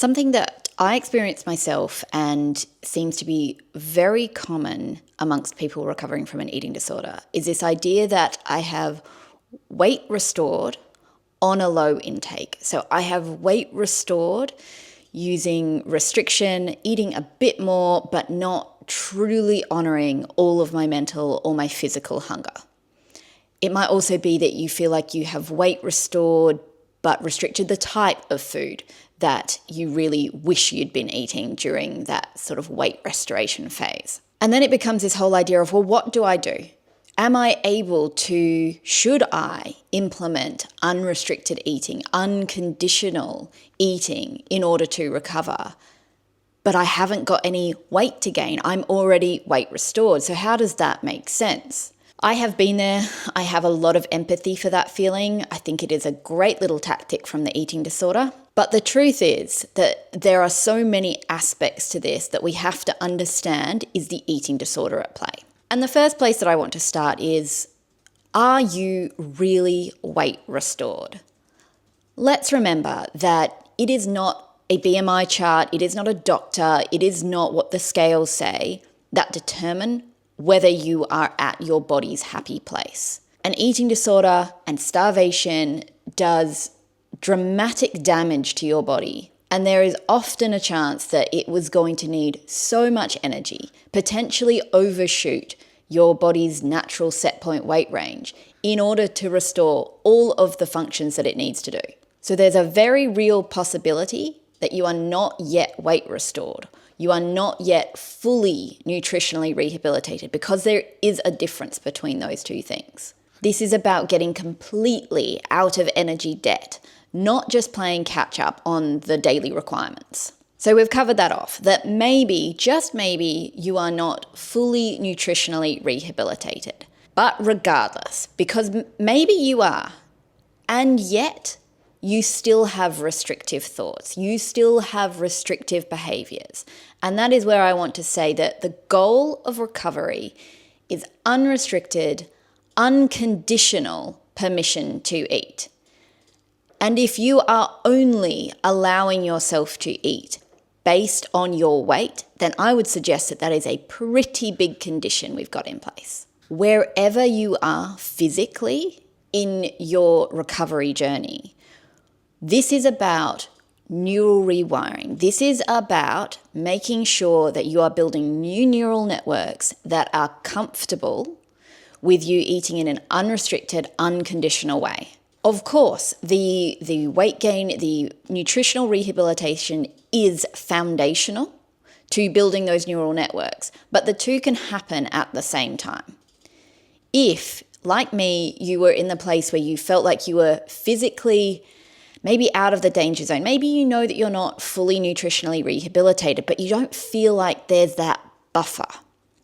Something that I experienced myself and seems to be very common amongst people recovering from an eating disorder is this idea that I have weight restored on a low intake. So I have weight restored using restriction, eating a bit more, but not truly honoring all of my mental or my physical hunger. It might also be that you feel like you have weight restored, but restricted the type of food that you really wish you'd been eating during that sort of weight restoration phase. And then it becomes this whole idea of, well, what do I do? Am I able to, should I implement unrestricted eating, unconditional eating in order to recover? But I haven't got any weight to gain. I'm already weight restored. So how does that make sense? I have been there. I have a lot of empathy for that feeling. I think it is a great little tactic from the eating disorder. But the truth is that there are so many aspects to this that we have to understand is the eating disorder at play. And the first place that I want to start is, are you really weight restored? Let's remember that it is not a BMI chart, it is not a doctor, it is not what the scales say that determine whether you are at your body's happy place. An eating disorder and starvation does dramatic damage to your body, and there is often a chance that it was going to need so much energy, potentially overshoot your body's natural set point weight range in order to restore all of the functions that it needs to do. So there's a very real possibility that you are not yet weight restored. You are not yet fully nutritionally rehabilitated, because there is a difference between those two things. This is about getting completely out of energy debt, not just playing catch up on the daily requirements. So we've covered that off, that maybe, just maybe, you are not fully nutritionally rehabilitated. But regardless, because maybe you are, and yet you still have restrictive thoughts, you still have restrictive behaviors. And that is where I want to say that the goal of recovery is unrestricted, unconditional permission to eat. And if you are only allowing yourself to eat based on your weight, then I would suggest that that is a pretty big condition we've got in place. Wherever you are physically in your recovery journey, this is about neural rewiring. This is about making sure that you are building new neural networks that are comfortable with you eating in an unrestricted, unconditional way. Of course, the weight gain, the nutritional rehabilitation is foundational to building those neural networks, but the two can happen at the same time. If, like me, you were in the place where you felt like you were physically maybe out of the danger zone, maybe you know that you're not fully nutritionally rehabilitated, but you don't feel like there's that buffer.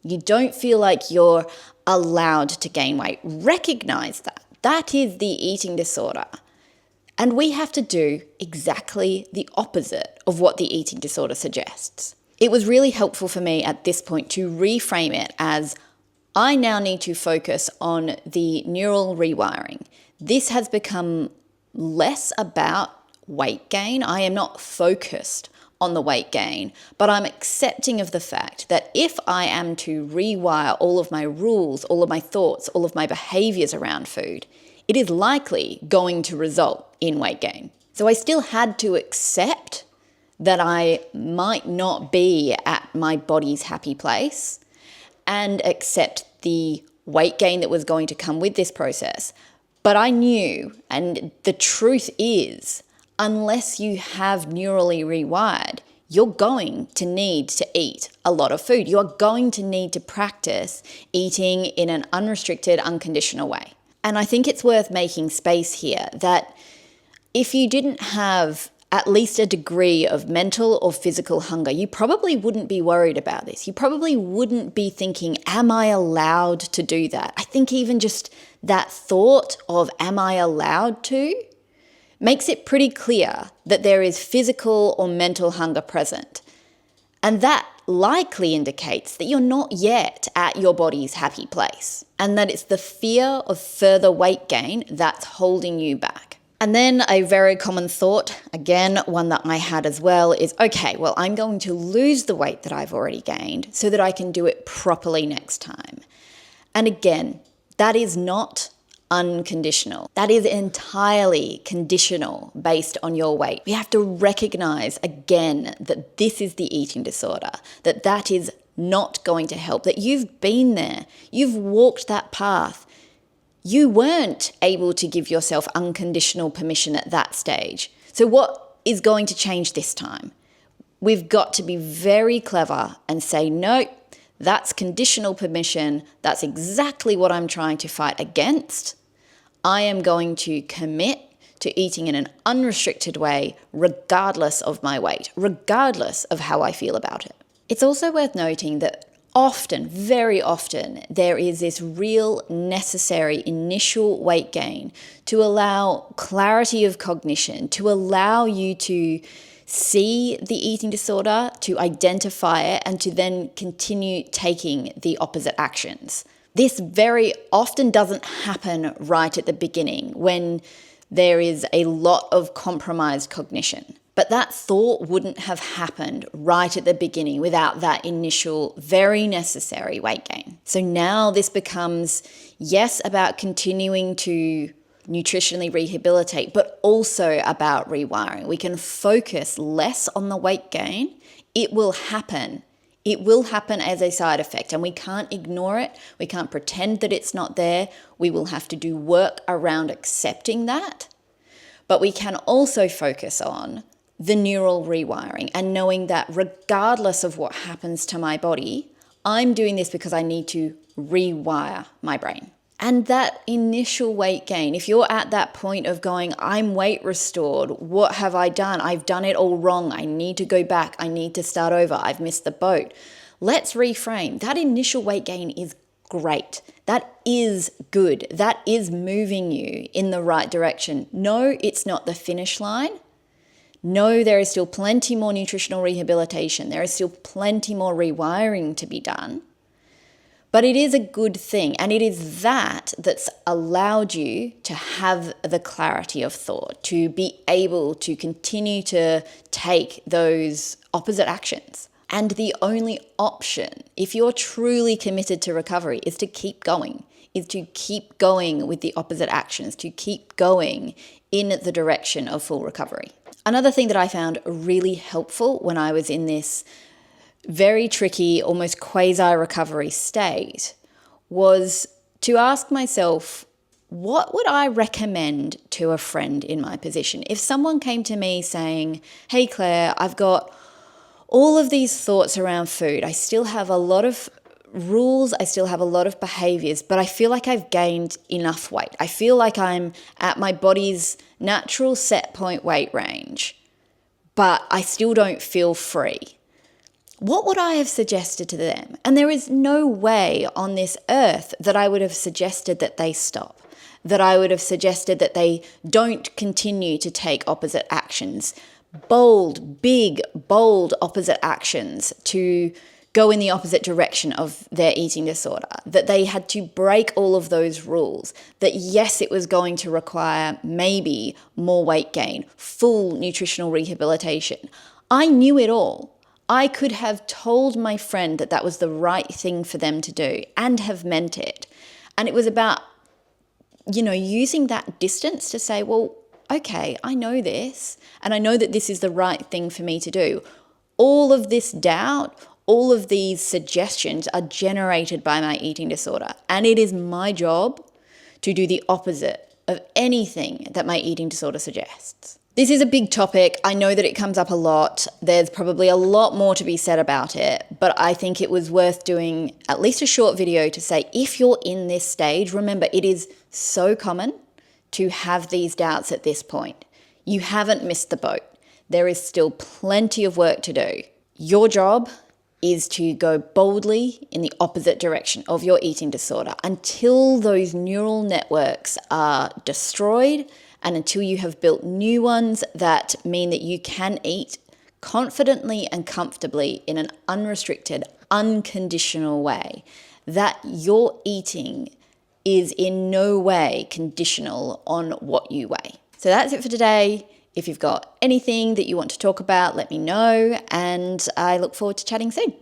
You don't feel like you're allowed to gain weight. Recognize that. That is the eating disorder. And we have to do exactly the opposite of what the eating disorder suggests. It was really helpful for me at this point to reframe it as, I now need to focus on the neural rewiring. This has become less about weight gain. I am not focused on the weight gain, but I'm accepting of the fact that if I am to rewire all of my rules, all of my thoughts, all of my behaviors around food, it is likely going to result in weight gain. So I still had to accept that I might not be at my body's happy place and accept the weight gain that was going to come with this process. But I knew, and the truth is, unless you have neurally rewired, you're going to need to eat a lot of food. You are going to need to practice eating in an unrestricted, unconditional way. And I think it's worth making space here that if you didn't have at least a degree of mental or physical hunger, you probably wouldn't be worried about this. You probably wouldn't be thinking, am I allowed to do that? I think even just that thought of, am I allowed to, makes it pretty clear that there is physical or mental hunger present. And that likely indicates that you're not yet at your body's happy place, and that it's the fear of further weight gain that's holding you back. And then a very common thought, again, one that I had as well, is, okay, well, I'm going to lose the weight that I've already gained so that I can do it properly next time. And again, that is not unconditional. That is entirely conditional based on your weight. We have to recognize again that this is the eating disorder, that is not going to help, that you've been there, you've walked that path. You weren't able to give yourself unconditional permission at that stage. So what is going to change this time? We've got to be very clever and say, no, that's conditional permission. That's exactly what I'm trying to fight against. I am going to commit to eating in an unrestricted way, regardless of my weight, regardless of how I feel about it. It's also worth noting that often, very often, there is this real necessary initial weight gain to allow clarity of cognition, to allow you to see the eating disorder, to identify it, and to then continue taking the opposite actions. This very often doesn't happen right at the beginning when there is a lot of compromised cognition. But that thought wouldn't have happened right at the beginning without that initial, very necessary weight gain. So now this becomes, yes, about continuing to nutritionally rehabilitate, but also about rewiring. We can focus less on the weight gain. It will happen. It will happen as a side effect, and we can't ignore it. We can't pretend that it's not there. We will have to do work around accepting that. But we can also focus on the neural rewiring and knowing that regardless of what happens to my body, I'm doing this because I need to rewire my brain. And that initial weight gain, if you're at that point of going, I'm weight restored, what have I done? I've done it all wrong. I need to go back. I need to start over. I've missed the boat. Let's reframe. That initial weight gain is great. That is good. That is moving you in the right direction. No, it's not the finish line. No, there is still plenty more nutritional rehabilitation. There is still plenty more rewiring to be done. But it is a good thing. And it is that that's allowed you to have the clarity of thought, to be able to continue to take those opposite actions. And the only option, if you're truly committed to recovery, is to keep going, with the opposite actions, to keep going in the direction of full recovery. Another thing that I found really helpful when I was in this very tricky, almost quasi-recovery state was to ask myself, what would I recommend to a friend in my position? If someone came to me saying, hey Claire, I've got all of these thoughts around food. I still have a lot of rules, I still have a lot of behaviors, but I feel like I've gained enough weight. I feel like I'm at my body's natural set point weight range, but I still don't feel free. What would I have suggested to them? And there is no way on this earth that I would have suggested that they stop, that I would have suggested that they don't continue to take opposite actions, big, bold opposite actions to go in the opposite direction of their eating disorder, that they had to break all of those rules, that yes, it was going to require maybe more weight gain, full nutritional rehabilitation. I knew it all. I could have told my friend that that was the right thing for them to do and have meant it. And it was about, using that distance to say, well, okay, I know this, and I know that this is the right thing for me to do. All of this doubt, all of these suggestions are generated by my eating disorder, and it is my job to do the opposite of anything that my eating disorder suggests. This is a big topic. I know that it comes up a lot. There's probably a lot more to be said about it, but I think it was worth doing at least a short video to say, if you're in this stage, remember it is so common to have these doubts at this point. You haven't missed the boat. There is still plenty of work to do. Your job is to go boldly in the opposite direction of your eating disorder until those neural networks are destroyed and until you have built new ones that mean that you can eat confidently and comfortably in an unrestricted, unconditional way, that your eating is in no way conditional on what you weigh. So that's it for today. If you've got anything that you want to talk about, let me know, and I look forward to chatting soon.